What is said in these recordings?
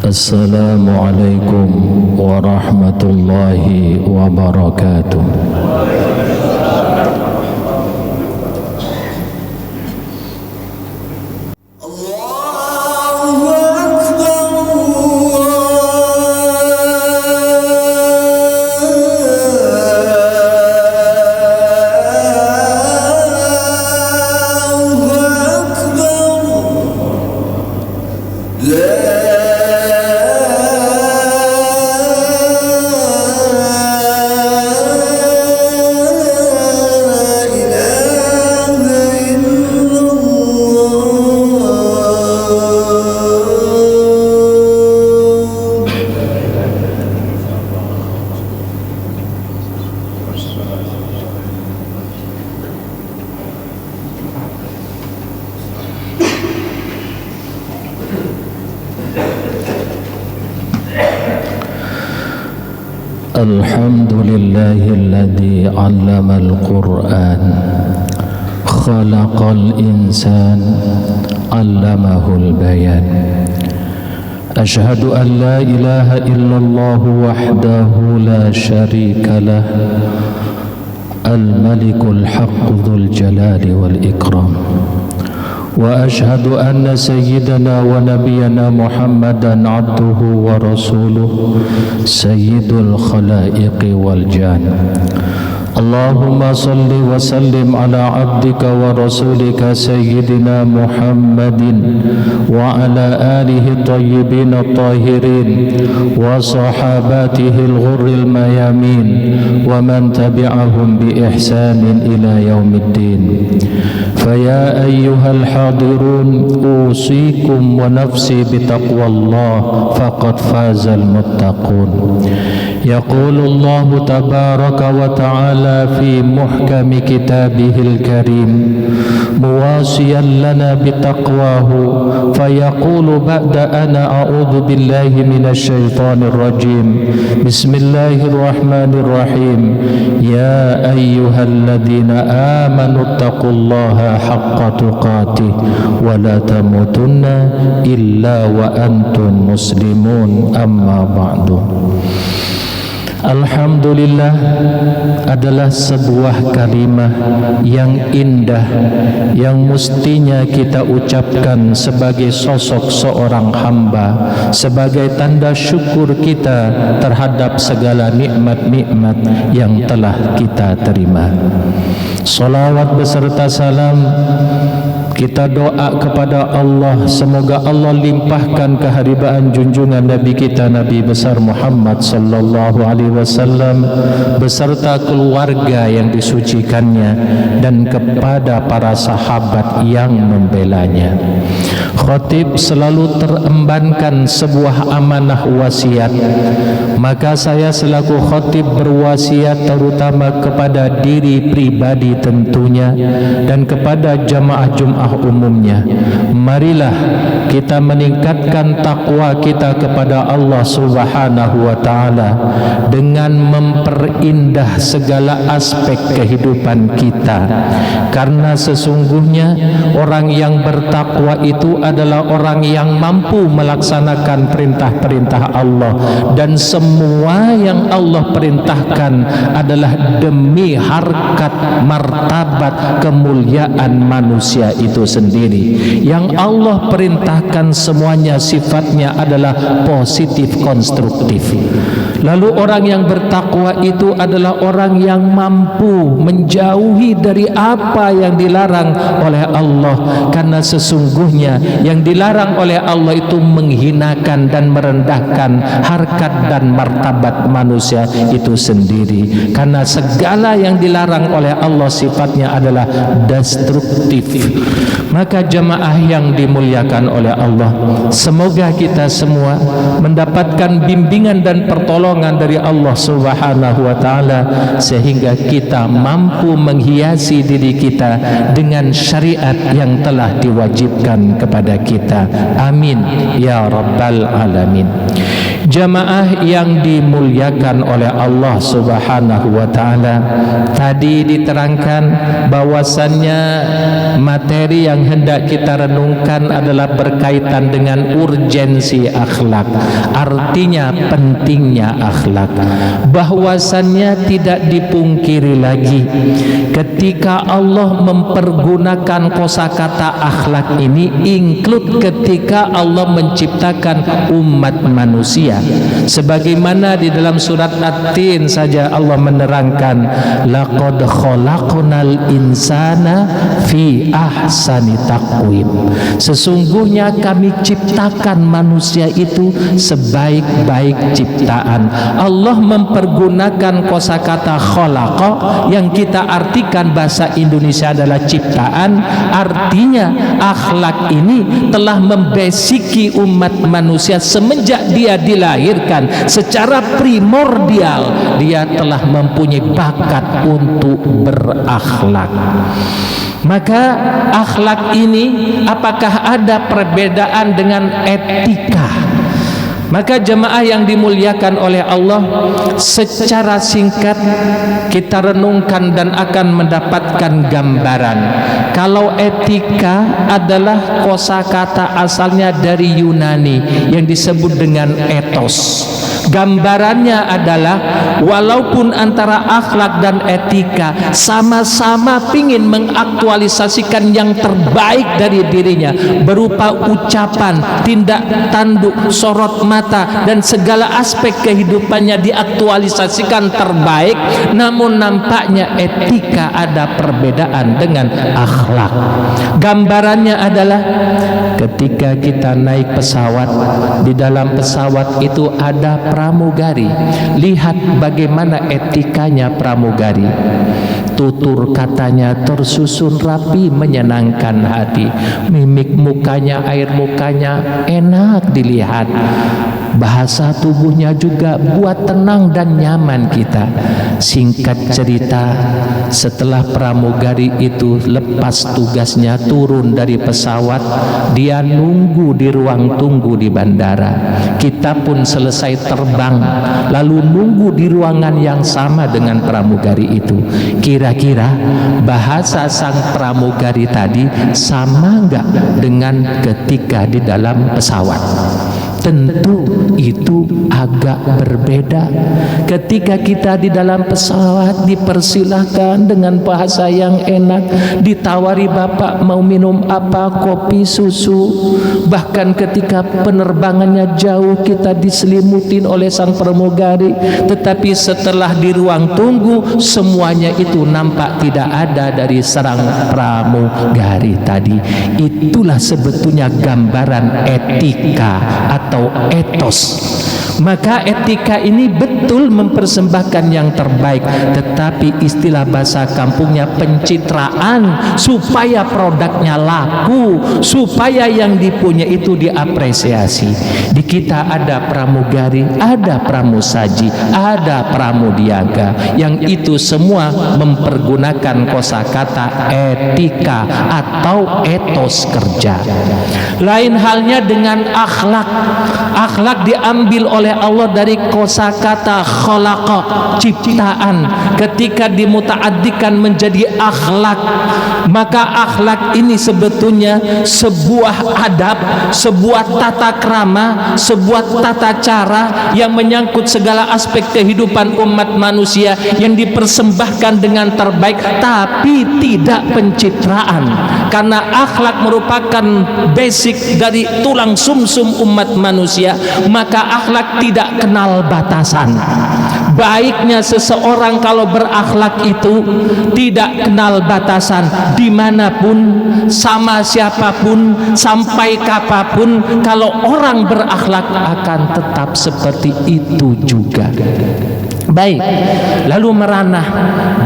Assalamualaikum warahmatullahi wabarakatuh. Alhamdulillahilladzi 'allamal Qur'an khalaqal insan 'allamahul bayan. Asyhadu an la ilaha illallah wahdahu la syarika lah al-malikul haqqul jalali wal ikram. Wa ashhadu anna sayyidana wa nabiyyana Muhammadan abduhu wa rasuluh sayyidul khalaiqi wal jan. Allahumma salli wa sallim ala abdika wa rasulika sayyidina Muhammadin wa ala alihi tayyibin at-tahirin wa sahabatihi al-ghurril mayamin wa man tabi'ahum bi ihsanin ila yaumiddin. Faya ayyuhal hadirun usikum wa nafsi bitaqwallah faqad fazal muttaqun. Yaqulullahu tabaraka wa ta'ala fi muhkami kitabihil karim muwasiyan lana bitaqwahu fayaqulu ba'da ana a'udhu billahi minasyaitanir rajim. Bismillahirrahmanirrahim. Ya ayyuhalladzina amanu taqullaha haqqa tuqatih wa la tamutunna illa wa antum muslimun. Amma ba'du. Alhamdulillah adalah sebuah kalimah yang indah yang mestinya kita ucapkan sebagai sosok seorang hamba, sebagai tanda syukur kita terhadap segala nikmat-nikmat yang telah kita terima. Salawat beserta salam kita doa kepada Allah, semoga Allah limpahkan keharibaan junjungan Nabi kita Nabi besar Muhammad sallallahu alaihi wasallam beserta keluarga yang disucikannya dan kepada para sahabat yang membelanya. Khatib selalu terembankan sebuah amanah wasiat, maka saya selaku khatib berwasiat terutama kepada diri pribadi tentunya dan kepada jamaah Jumat umumnya. Marilah kita meningkatkan takwa kita kepada Allah Subhanahu wa taala dengan memperindah segala aspek kehidupan kita, karena sesungguhnya orang yang bertakwa itu adalah orang yang mampu melaksanakan perintah-perintah Allah, dan semua yang Allah perintahkan adalah demi harkat, martabat, kemuliaan manusia itu sendiri. Yang Allah perintahkan semuanya sifatnya adalah positif, konstruktif. Lalu orang yang bertakwa itu adalah orang yang mampu menjauhi dari apa yang dilarang oleh Allah, karena sesungguhnya yang dilarang oleh Allah itu menghinakan dan merendahkan harkat dan martabat manusia itu sendiri, karena segala yang dilarang oleh Allah sifatnya adalah destruktif. Maka jemaah yang dimuliakan oleh Allah, semoga kita semua mendapatkan bimbingan dan pertolongan dari Allah Subhanahu wa taala sehingga kita mampu menghiasi diri kita dengan syariat yang telah diwajibkan kepada kita. Amin ya rabbal alamin. Jamaah yang dimuliakan oleh Allah Subhanahu wa taala, tadi diterangkan bahwasannya materi yang hendak kita renungkan adalah berkaitan dengan urgensi akhlak. Artinya pentingnya akhlak. Bahwasannya tidak dipungkiri lagi ketika Allah mempergunakan kosakata akhlak ini, include ketika Allah menciptakan umat manusia. Sebagaimana di dalam surat At-Tin saja Allah menerangkan, laqad khalaqnal insana fi ahsani taqwim. Sesungguhnya kami ciptakan manusia itu sebaik-baik ciptaan. Allah mempergunakan kosakata khalaqa yang kita artikan bahasa Indonesia adalah ciptaan. Artinya akhlak ini telah membasiki umat manusia semenjak dia dilahirkan. Secara primordial dia telah mempunyai bakat untuk berakhlak. Maka akhlak ini apakah ada perbedaan dengan etika? Maka jemaah yang dimuliakan oleh Allah, secara singkat kita renungkan dan akan mendapatkan gambaran. Kalau etika adalah kosakata asalnya dari Yunani yang disebut dengan ethos. Gambarannya adalah walaupun antara akhlak dan etika sama-sama ingin mengaktualisasikan yang terbaik dari dirinya berupa ucapan, tindak tanduk, sorot mata dan segala aspek kehidupannya diaktualisasikan terbaik, namun nampaknya etika ada perbedaan dengan akhlak. Gambarannya adalah ketika kita naik pesawat, di dalam pesawat itu ada pramugari. Lihat bagaimana etikanya pramugari. Tutur katanya tersusun rapi, menyenangkan hati. Mimik mukanya, air mukanya enak dilihat. Bahasa tubuhnya juga buat tenang dan nyaman kita. Singkat cerita, setelah pramugari itu lepas tugasnya turun dari pesawat, dia nunggu di ruang tunggu di bandara. Kita pun selesai terbang, lalu nunggu di ruangan yang sama dengan pramugari itu. Kira-kira bahasa sang pramugari tadi sama enggak dengan ketika di dalam pesawat? Tentu itu agak berbeda. Ketika kita di dalam pesawat dipersilahkan dengan bahasa yang enak, ditawari bapak mau minum apa, kopi, susu. Bahkan ketika penerbangannya jauh kita diselimutin oleh sang pramugari. Tetapi setelah di ruang tunggu semuanya itu nampak tidak ada dari serang pramugari tadi. Itulah sebetulnya gambaran etika atau etos. Maka etika ini betul mempersembahkan yang terbaik, tetapi istilah bahasa kampungnya pencitraan supaya produknya laku, supaya yang dipunya itu diapresiasi. Di kita ada pramugari, ada pramusaji, ada pramudiaga, yang itu semua mempergunakan kosakata etika atau etos kerja. Lain halnya dengan akhlak. Akhlak diambil oleh Allah dari kosakata khalaqa, ciptaan. Ketika dimutaaddikan menjadi akhlak, maka akhlak ini sebetulnya sebuah adab, sebuah tata krama, sebuah tata cara yang menyangkut segala aspek kehidupan umat manusia yang dipersembahkan dengan terbaik, tapi tidak pencitraan. Karena akhlak merupakan basic dari tulang sumsum umat manusia, maka akhlak tidak kenal batasan. Baiknya seseorang kalau berakhlak itu tidak kenal batasan, dimanapun, sama siapapun, sampai kapanpun. Kalau orang berakhlak akan tetap seperti itu juga. Baik, lalu meranah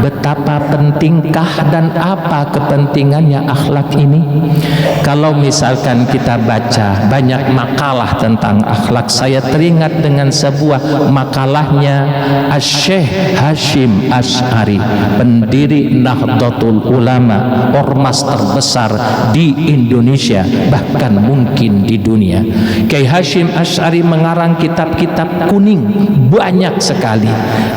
betapa pentingkah dan apa kepentingannya akhlak ini. Kalau misalkan kita baca banyak makalah tentang akhlak, saya teringat dengan sebuah makalahnya Syekh Hasyim Asy'ari, pendiri Nahdlatul Ulama, ormas terbesar di Indonesia, bahkan mungkin di dunia. Kiai Hasyim Asy'ari mengarang kitab-kitab kuning banyak sekali,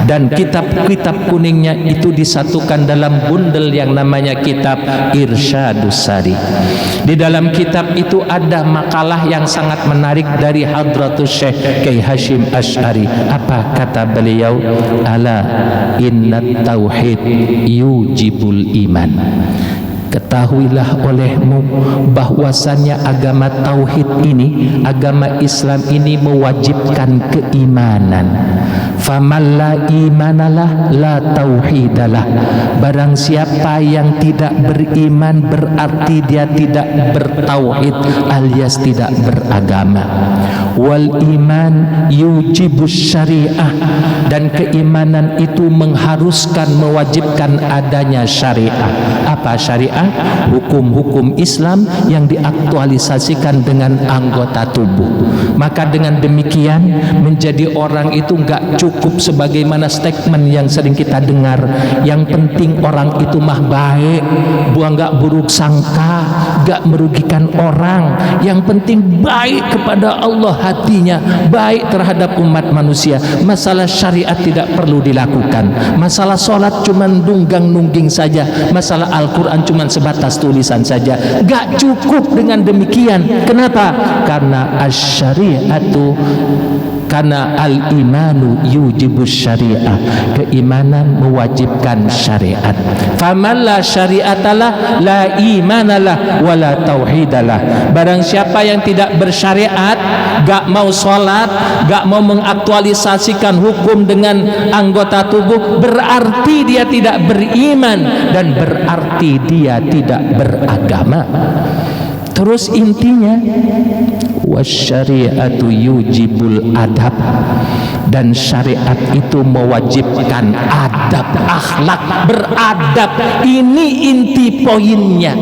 dan kitab-kitab kuningnya itu disatukan dalam bundel yang namanya kitab Irsyadus Sari. Di dalam kitab itu ada makalah yang sangat menarik dari Hadratus Syekh Kiai Hasyim Asy'ari. Apa kata beliau? Ala innat tauhid yujibul iman. Ketahuilah olehmu bahwasannya agama tauhid ini, agama Islam ini mewajibkan keimanan. Faman la imanalah la tauhidalah. Barang siapa yang tidak beriman berarti dia tidak bertauhid alias tidak beragama. Wal iman yujibus syariah, dan keimanan itu mengharuskan, mewajibkan adanya syariah. Apa syariah? Hukum-hukum Islam yang diaktualisasikan dengan anggota tubuh. Maka dengan demikian menjadi orang itu enggak cukup sebagaimana statement yang sering kita dengar, yang penting orang itu mah baik, buang enggak buruk sangka, enggak merugikan orang, yang penting baik kepada Allah hatinya, baik terhadap umat manusia. Masalah syariat tidak perlu dilakukan, masalah sholat cuman nunggang-nungging saja, masalah Al-Quran cuman sebatas tulisan saja. Gak cukup dengan demikian. Kenapa? Karena asy-syari'atu, karena al-imanu yujibus syariah, keimanan mewajibkan syariat. Faman la syari'atalah la imanalah wala tauhidalah. Barang siapa yang tidak bersyariat, gak mau sholat, gak mau mengaktualisasikan hukum dengan anggota tubuh, berarti dia tidak beriman dan berarti dia tidak beragama. Terus intinya wasyari'atu yujibul adab, dan syariat itu mewajibkan adab, akhlak, beradab. Ini inti poinnya.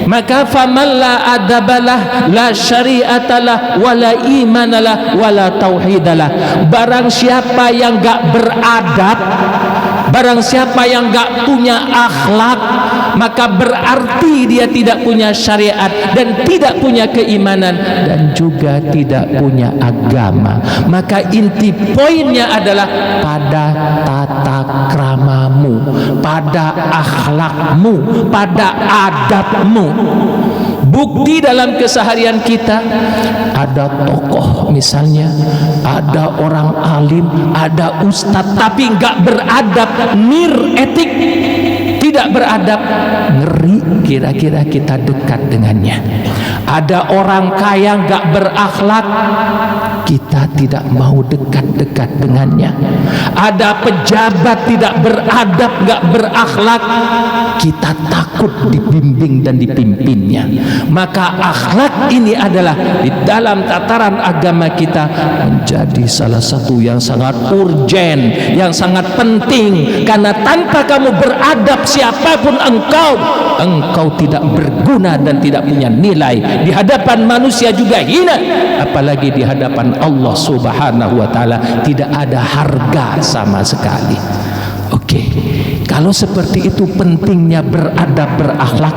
Maka faman la adabalah la syari'atalah wala imanalah wala tauhidalah. Barang siapa yang gak beradab, barang siapa yang gak punya akhlak, maka berarti dia tidak punya syariat dan tidak punya keimanan dan juga tidak punya agama. Maka inti poinnya adalah pada tata kramamu, pada akhlakmu, pada adabmu. Bukti dalam keseharian kita, ada tokoh misalnya, ada orang alim, ada ustadz, tapi nggak beradab, etik, tidak beradab, ngeri kira-kira kita dekat dengannya. Ada orang kaya nggak berakhlak, kita tidak mau dekat-dekat dengannya. Ada pejabat tidak beradab, nggak berakhlak, kita takut dibimbing dan dipimpinnya. Maka akhlak ini adalah di dalam tataran agama kita menjadi salah satu yang sangat urgen, yang sangat penting. Karena tanpa kamu beradab, siapapun engkau tidak berguna dan tidak punya nilai. Di hadapan manusia juga hina, apalagi di hadapan Allah Subhanahu wa ta'ala tidak ada harga sama sekali. Oke, kalau seperti itu pentingnya beradab, berakhlak,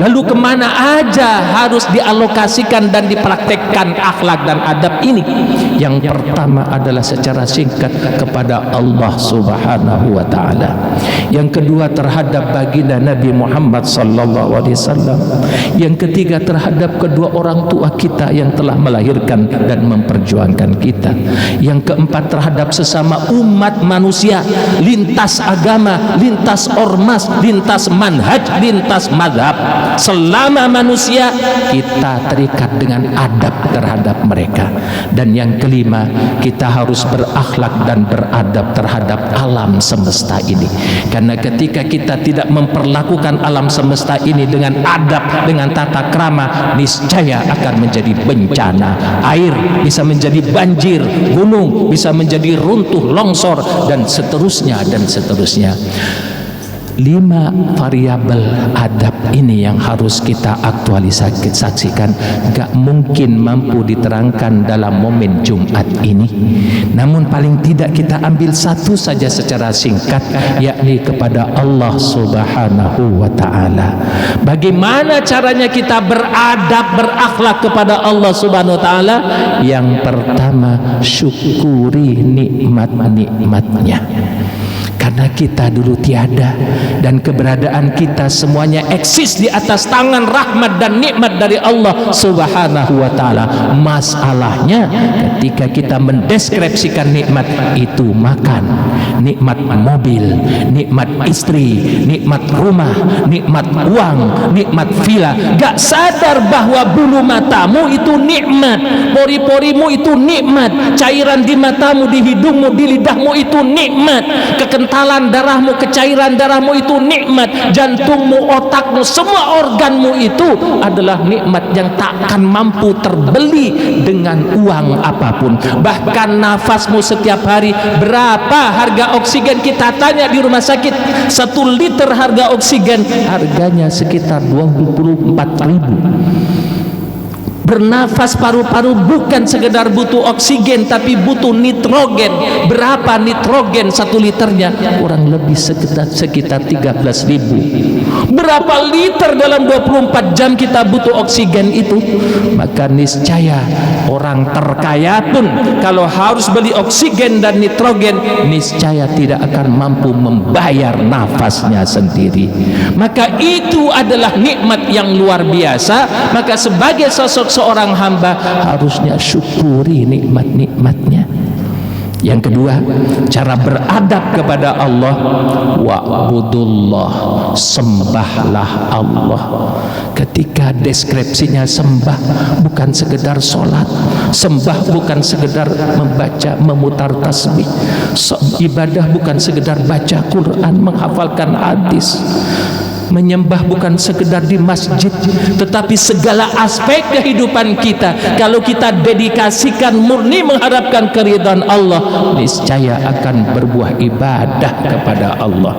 lalu kemana aja harus dialokasikan dan dipraktekkan akhlak dan adab ini? Yang pertama adalah secara singkat kepada Allah Subhanahu wa ta'ala. Yang kedua terhadap baginda Nabi Muhammad sallallahu alaihi wasallam. Yang ketiga terhadap kedua orang tua kita yang telah melahirkan dan memperjuangkan kita. Yang keempat terhadap sesama umat manusia lintas agama, lintas ormas, lintas manhaj, lintas madhab. Selama manusia, kita terikat dengan adab terhadap mereka. Dan yang kelima, kita harus berakhlak dan beradab terhadap alam semesta ini. Karena ketika kita tidak memperlakukan alam semesta ini dengan adab, dengan tata krama, niscaya akan menjadi bencana. Air bisa menjadi banjir, gunung bisa menjadi runtuh, longsor, dan seterusnya dan seterusnya. 5 variabel adab ini yang harus kita aktualisasikan. Gak mungkin mampu diterangkan dalam momen Jumat ini. Namun paling tidak kita ambil satu saja secara singkat, yakni kepada Allah Subhanahu wa ta'ala. Bagaimana caranya kita beradab, berakhlak kepada Allah Subhanahu wa ta'ala? Yang pertama, syukuri nikmat-nikmatnya. Karena kita dulu tiada, dan keberadaan kita semuanya eksis di atas tangan rahmat dan nikmat dari Allah Subhanahu wa ta'ala. Masalahnya ketika kita mendeskripsikan nikmat itu, makan, nikmat mobil, nikmat istri, nikmat rumah, nikmat uang, nikmat villa, gak sadar bahwa bulu matamu itu nikmat, pori-porimu itu nikmat, cairan di matamu, di hidungmu, di lidahmu itu nikmat, kekentalan darahmu, kecairan darahmu itu nikmat, jantungmu, otakmu, semua organmu itu adalah nikmat yang takkan mampu terbeli dengan uang apapun. Bahkan nafasmu setiap hari, berapa harga oksigen kita tanya di rumah sakit? 1 liter harga oksigen harganya sekitar 24.000. Bernafas, paru-paru bukan sekedar butuh oksigen, tapi butuh nitrogen. Berapa nitrogen 1 liternya? Kurang lebih sekitar 13.000. Berapa liter dalam 24 jam kita butuh oksigen itu? Maka niscaya orang terkaya pun kalau harus beli oksigen dan nitrogen, niscaya tidak akan mampu membayar nafasnya sendiri. Maka itu adalah nikmat yang luar biasa. Maka sebagai sosok seorang hamba harusnya syukuri nikmat-nikmatnya. Yang kedua, cara beradab kepada Allah, wa'budullah, sembahlah Allah. Ketika deskripsinya sembah bukan sekedar sholat, sembah bukan sekedar membaca, memutar tasbih, ibadah bukan sekedar baca Quran, menghafalkan hadis. Menyembah bukan sekedar di masjid, tetapi segala aspek kehidupan kita kalau kita dedikasikan murni mengharapkan keridhaan Allah, niscaya akan berbuah ibadah kepada Allah.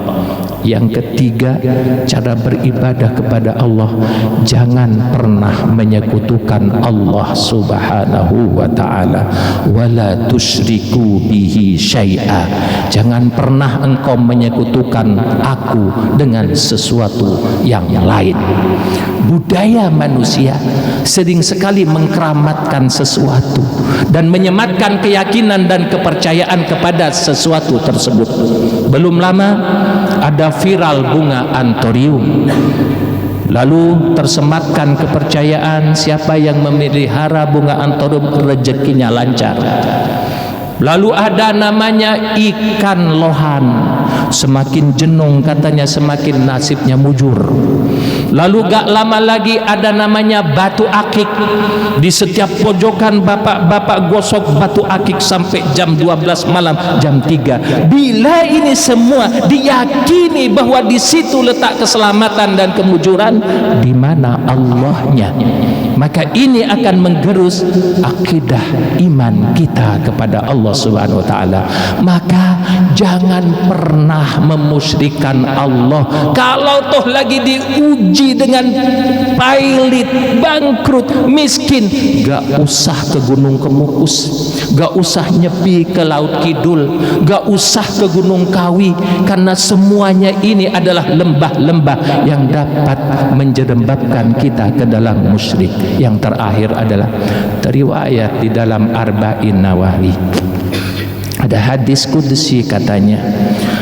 Yang ketiga, cara beribadah kepada Allah, jangan pernah menyekutukan Allah Subhanahu wa ta'ala. Wala tusyriku bihi syai'a. Jangan pernah engkau menyekutukan aku dengan sesuatu yang lain. Budaya manusia sering sekali mengkeramatkan sesuatu dan menyematkan keyakinan dan kepercayaan kepada sesuatu tersebut. Belum lama ada viral bunga antorium, lalu tersematkan kepercayaan siapa yang memelihara bunga antorium rezekinya lancar. Lalu ada namanya ikan lohan, semakin jenong katanya semakin nasibnya mujur. Lalu gak lama lagi ada namanya batu akik. Di setiap pojokan bapak-bapak gosok batu akik sampai jam 12 malam, jam 3. Bila ini semua diyakini bahwa di situ letak keselamatan dan kemujuran, di mana Allahnya? Maka ini akan menggerus akidah iman kita kepada Allah Subhanahu wa ta'ala. Maka jangan pernah memusyrikkan Allah. Kalau toh lagi diuji dengan pailit, bangkrut, miskin, gak usah ke Gunung Kemukus, gak usah nyepi ke Laut Kidul, gak usah ke Gunung Kawi, karena semuanya ini adalah lembah-lembah yang dapat menjerembabkan kita ke dalam musyrik. Yang terakhir adalah riwayat di dalam Arba'in Nawawi. Ada hadis qudsi katanya,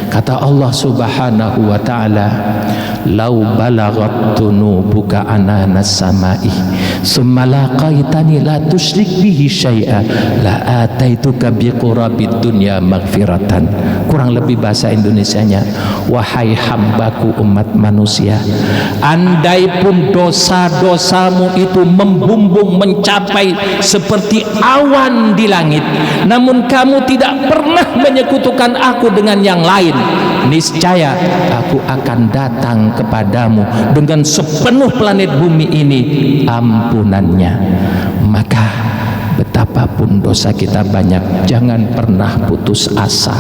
kata Allah Subhanahu wa ta'ala, lau balaghat dunubuka ananas samai summa laqaitani la tusyrik bihi syai'a la ataituka biqurabid dunya maghfiratan. Kurang lebih bahasa Indonesianya, wahai hambaku umat manusia, andai pun dosa-dosamu itu membumbung mencapai seperti awan di langit, namun kamu tidak pernah menyekutukan aku dengan yang lain, niscaya aku akan datang kepadamu dengan sepenuh planet bumi ini ampunannya. Maka betapapun dosa kita banyak, jangan pernah putus asa.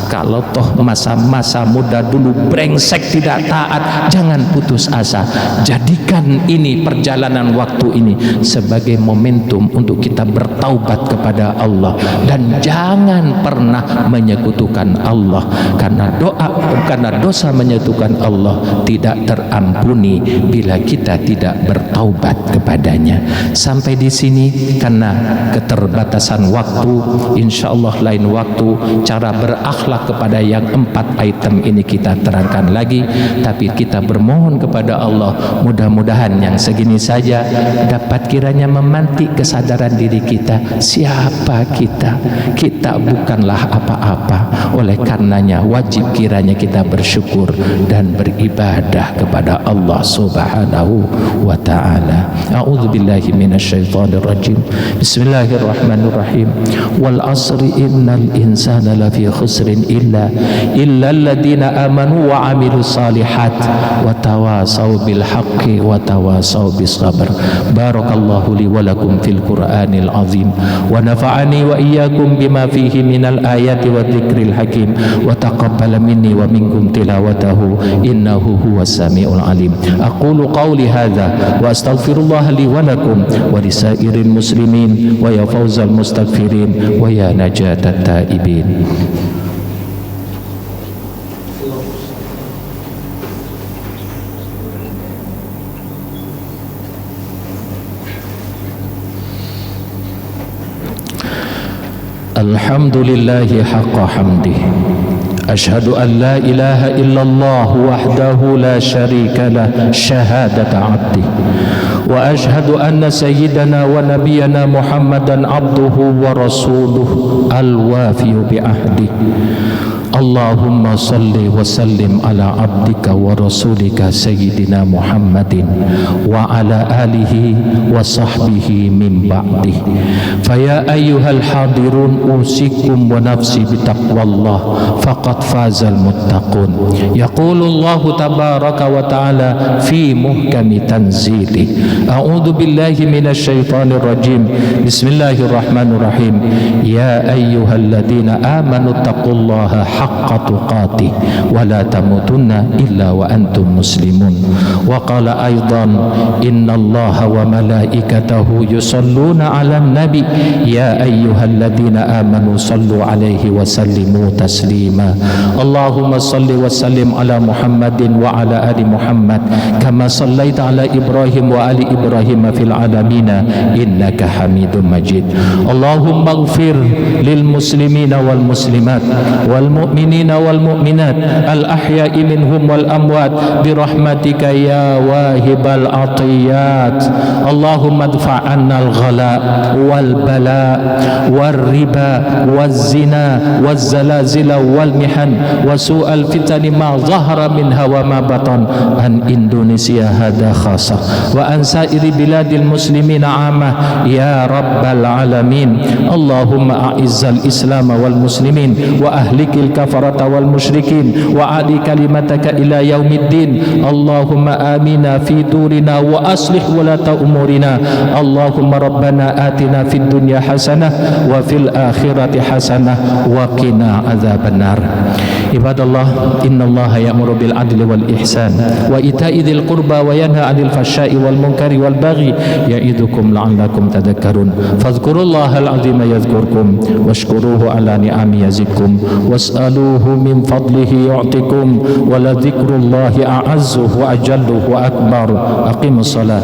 Kalau toh masa-masa muda dulu brengsek tidak taat, jangan putus asa. Jadikan ini perjalanan waktu ini sebagai momentum untuk kita bertaubat kepada Allah, dan jangan pernah menyekutukan Allah, karena dosa menyekutukan Allah tidak terampuni bila kita tidak bertaubat kepadanya. Sampai di sini karena keterbatasan waktu, insya Allah lain waktu cara berakhlak kepada yang 4 item ini kita terangkan lagi. Tapi kita bermohon kepada Allah, mudah-mudahan yang segini saja dapat kiranya memantik kesadaran diri kita, siapa kita. Kita bukanlah apa-apa, oleh karenanya wajib kiranya kita bersyukur dan beribadah kepada Allah Subhanahu wa ta'ala. A'udzubillahi minasyaitonir rajim. Bismillahirrahmanirrahim. Wal asri innal insana lafi khusrin illa alladhina amanu wa amilus salihat wa tawasaw bil haqqi wa tawasaw bis sabr. Barakallahu li wa lakum fil Qur'anil azim wa nafa'ani wa iyyakum bima fihi minal ayati wa dzikril hakim wa taqabbala minni wa minkum tilawatahu innahu huwas samiul alim. Aqulu qawli hadza wa astaghfirullah li wa lakum wa lisairil muslimin wa ya fawzal mustaghfirin wa ya najatat taibin. Alhamdulillahi haqqa hamdih. Ashhadu an la ilaha illallah wahdahu la syarika lah syahadata abdih. Wa ashhadu anna sayyidana wa nabiyana Muhammadan abduhu wa rasuluh al-wafiyu bi ahdih. Allahumma salli wa sallim ala abdika wa rasulika sayyidina Muhammadin wa ala alihi wa sahbihi min ba'dih. Faya ayyuhal hadirun usikum wa nafsi bitaqwallah faqad fazal muttaqun. Yaqulullahu tabaraka wa ta'ala fi muhkami tanzili. A'udhu billahi minasyaitanir rajim. Bismillahirrahmanirrahim. Ya ayyuhalladhina amanu taqullaha haqqa tuqatih wa la tamutunna illa wa antum muslimun. Wa qala aidan innallaha wa malaikatahu yusalluna 'alan nabi ya ayyuhalladzina amanu sallu 'alaihi wa sallimu taslima. Allahumma salli wa sallim ala Muhammadin wa ala ali Muhammad kama sallaita ala Ibrahim wa ali Ibrahim fil alamin innaka Hamidum Majid. Allahumma ighfir lil muslimina wal muslimat wal mu'minina wal mu'minat al ahya'i minhum wal amwat bi rahmatika ya wahibal atiyat. Allahumma adfa' anna al ghala wal bala wal riba waz zina waz zalazila wal mihan wa su'al fitani ma zahara minha wa ma batan an Indonesia hada khasa wa an sairi biladil muslimin amah ya rabbal alamin. Allahumma a'izzal islam wal muslimin wa ahlikil kafarata wal musyrikin wa adi kalimataka ila yaumiddin. Allahumma amina fi durina wa aslih walata umurina. Allahumma rabbana atina fid dunya hasanah wa fil akhirati hasanah wa qina adzabannar. Ibadallah, innallaha ya'muru bil adli wal ihsan wa ita'i dzil qurba wa yanha 'anil fahsya'i wal munkari wal baghi ya'idukum la'allakum tadhakkarun. Fadhkurullahal 'azima yadhkurkum washkuruhu 'ala ni'ami yazidkum was'aluhu min fadlihi yu'tikum wa la dzikrullahi a'azzu wa ajallu wa akbar. Aqimus shalah.